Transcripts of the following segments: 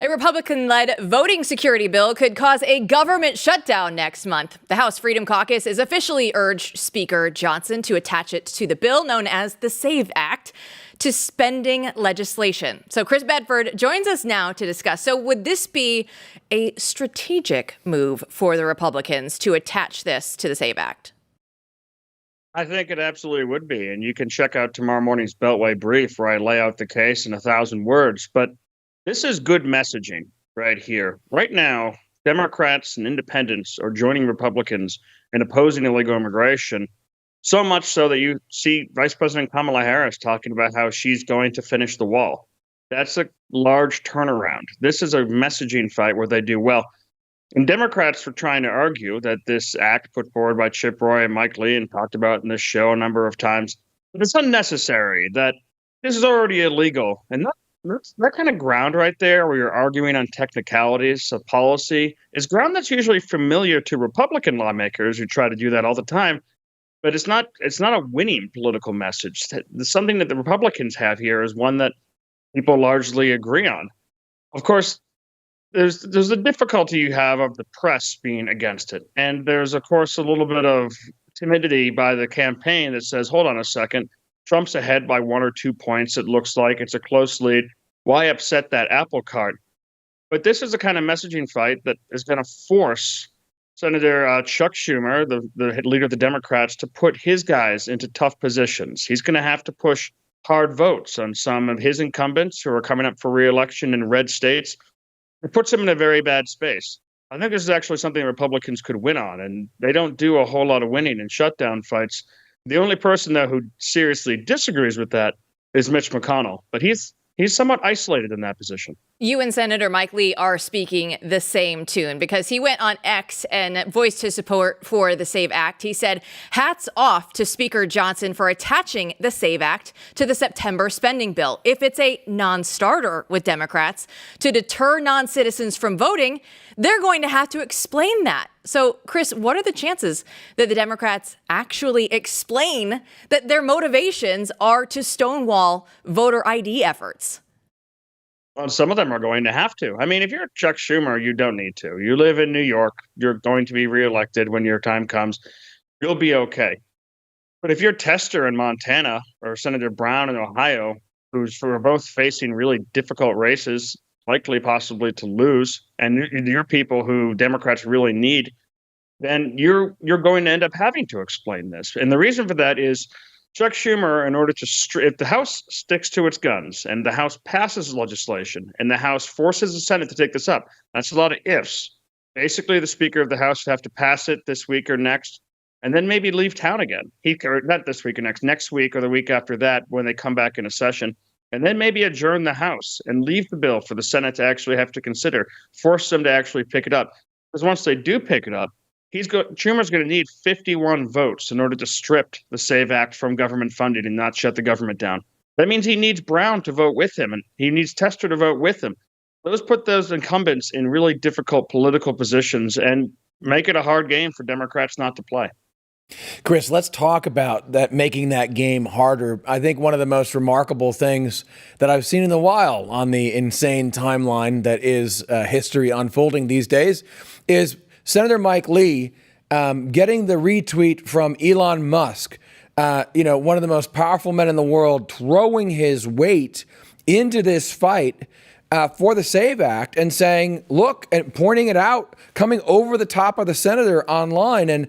A Republican-led voting security bill could cause a government shutdown next month. The House Freedom Caucus has officially urged Speaker Johnson to attach it to the bill known as the SAVE Act to spending legislation. So Chris Bedford joins us now to discuss. So would this be a strategic move for the Republicans to attach this to the SAVE Act? I think it absolutely would be. And you can check out tomorrow morning's Beltway brief where I lay out the case in 1,000 words. But this is good messaging right here. Right now, Democrats and independents are joining Republicans in opposing illegal immigration, so much so that you see Vice President Kamala Harris talking about how she's going to finish the wall. That's a large turnaround. This is a messaging fight where they do well. And Democrats were trying to argue that this act put forward by Chip Roy and Mike Lee and talked about in this show a number of times, that it's unnecessary, that this is already illegal. And that kind of ground right there where you're arguing on technicalities of policy is ground that's usually familiar to Republican lawmakers who try to do that all the time. But it's not a winning political message. Something that the Republicans have here is one that people largely agree on. Of course, there's the difficulty you have of the press being against it. And there's, of course, a little bit of timidity by the campaign that says, hold on a second, Trump's ahead by 1 or 2 points. It looks like it's a close lead. Why upset that apple cart? But this is the kind of messaging fight that is going to force Senator Chuck Schumer, the leader of the Democrats, to put his guys into tough positions. He's going to have to push hard votes on some of his incumbents who are coming up for re-election in red states. It puts him in a very bad space. I think this is actually something Republicans could win on, and they don't do a whole lot of winning in shutdown fights. The only person, though, who seriously disagrees with that is Mitch McConnell, but he's somewhat isolated in that position. You and Senator Mike Lee are speaking the same tune because he went on X and voiced his support for the SAVE Act. He said, hats off to Speaker Johnson for attaching the SAVE Act to the September spending bill. If it's a non-starter with Democrats to deter non-citizens from voting, they're going to have to explain that. So, Chris, what are the chances that the Democrats actually explain that their motivations are to stonewall voter ID efforts? Well, some of them are going to have to. I mean, if you're Chuck Schumer, you don't need to. You live in New York. You're going to be reelected when your time comes. You'll be okay. But if you're Tester in Montana or Senator Brown in Ohio, who are both facing really difficult races, likely possibly to lose, and you're people who Democrats really need, then you're going to end up having to explain this. And the reason for that is Chuck Schumer, in order to if the House sticks to its guns and the House passes legislation and the House forces the Senate to take this up, that's a lot of ifs. Basically, the Speaker of the House would have to pass it this week or next, and then maybe leave town again. Or not this week or next week or the week after that when they come back in a session, and then maybe adjourn the House and leave the bill for the Senate to actually have to consider, force them to actually pick it up. Because once they do pick it up, Schumer's going to need 51 votes in order to strip the SAVE Act from government funding and not shut the government down. That means he needs Brown to vote with him, and he needs Tester to vote with him. Those put those incumbents in really difficult political positions and make it a hard game for Democrats not to play. Chris, let's talk about that, making that game harder. I think one of the most remarkable things that I've seen in a while on the insane timeline that is history unfolding these days is Senator Mike Lee getting the retweet from Elon Musk, one of the most powerful men in the world, throwing his weight into this fight for the SAVE Act and saying, look, and pointing it out, coming over the top of the senator online. And,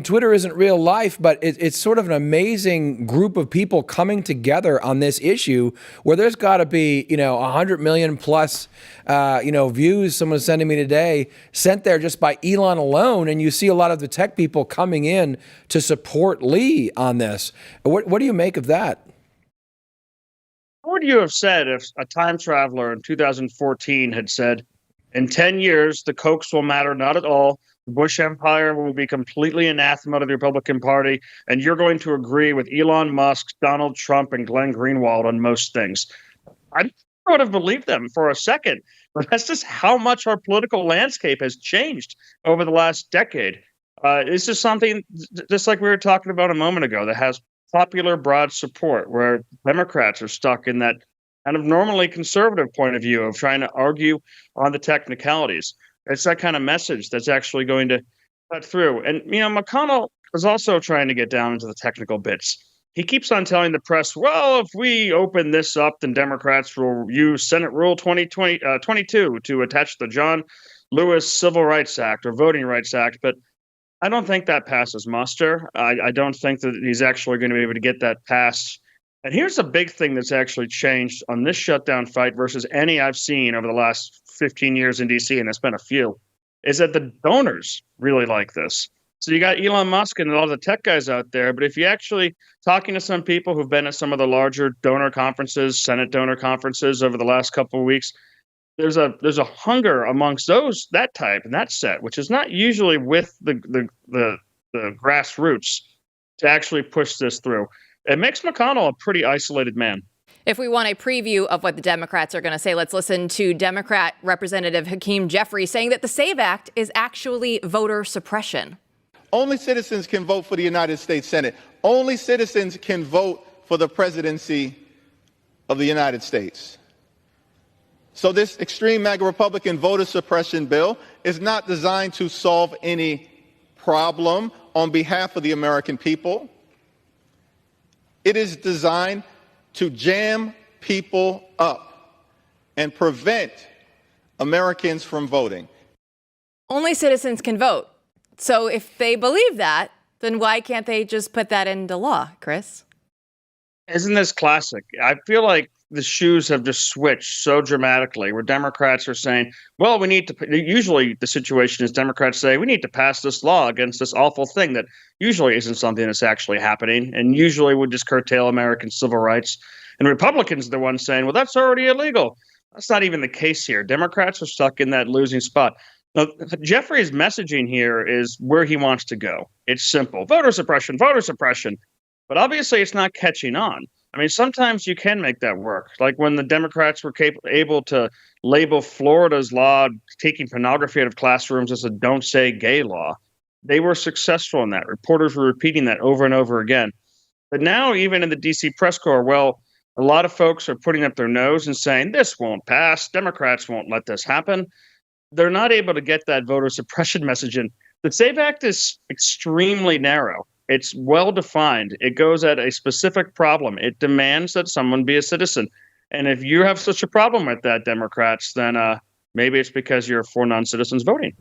Twitter isn't real life, but it's sort of an amazing group of people coming together on this issue where there's got to be, 100 million plus, views someone's sending me today sent there just by Elon alone. And you see a lot of the tech people coming in to support Lee on this. What do you make of that? What would you have said if a time traveler in 2014 had said, in 10 years, the Kochs will matter not at all. The Bush Empire will be completely anathema to the Republican Party, and you're going to agree with Elon Musk, Donald Trump, and Glenn Greenwald on most things. I would have believed them for a second, but that's just how much our political landscape has changed over the last decade. This is something, just like we were talking about a moment ago, that has popular broad support, where Democrats are stuck in that kind of normally conservative point of view of trying to argue on the technicalities. It's that kind of message that's actually going to cut through. And, McConnell is also trying to get down into the technical bits. He keeps on telling the press, well, if we open this up, then Democrats will use Senate Rule 22 to attach the John Lewis Civil Rights Act or Voting Rights Act. But I don't think that passes muster. I don't think that he's actually going to be able to get that passed. And here's a big thing that's actually changed on this shutdown fight versus any I've seen over the last 15 years in D.C., and it's been a few, is that the donors really like this. So you got Elon Musk and a lot of the tech guys out there, but if you actually talking to some people who've been at some of the larger donor conferences, Senate donor conferences over the last couple of weeks, there's a hunger amongst that type and that set, which is not usually with the grassroots, to actually push this through. It makes McConnell a pretty isolated man. If we want a preview of what the Democrats are going to say, let's listen to Democrat Representative Hakeem Jeffrey saying that the SAVE Act is actually voter suppression. Only citizens can vote for the United States Senate. Only citizens can vote for the presidency of the United States. So this extreme MAGA Republican voter suppression bill is not designed to solve any problem on behalf of the American people. It is designed to jam people up and prevent Americans from voting. Only citizens can vote. So if they believe that, then why can't they just put that into law, Chris? Isn't this classic? I feel like the shoes have just switched so dramatically where Democrats are saying, well, we need to, usually the situation is Democrats say, we need to pass this law against this awful thing that usually isn't something that's actually happening and usually would just curtail American civil rights. And Republicans are the ones saying, well, that's already illegal. That's not even the case here. Democrats are stuck in that losing spot. Now, Jeffrey's messaging here is where he wants to go. It's simple. Voter suppression, voter suppression. But obviously it's not catching on. I mean, sometimes you can make that work. Like when the Democrats were able to label Florida's law taking pornography out of classrooms as a don't say gay law. They were successful in that. Reporters were repeating that over and over again. But now even in the D.C. press corps, well, a lot of folks are putting up their nose and saying this won't pass. Democrats won't let this happen. They're not able to get that voter suppression message in. The SAVE Act is extremely narrow. It's well-defined. It goes at a specific problem. It demands that someone be a citizen. And if you have such a problem with that, Democrats, then maybe it's because you're for non-citizens voting.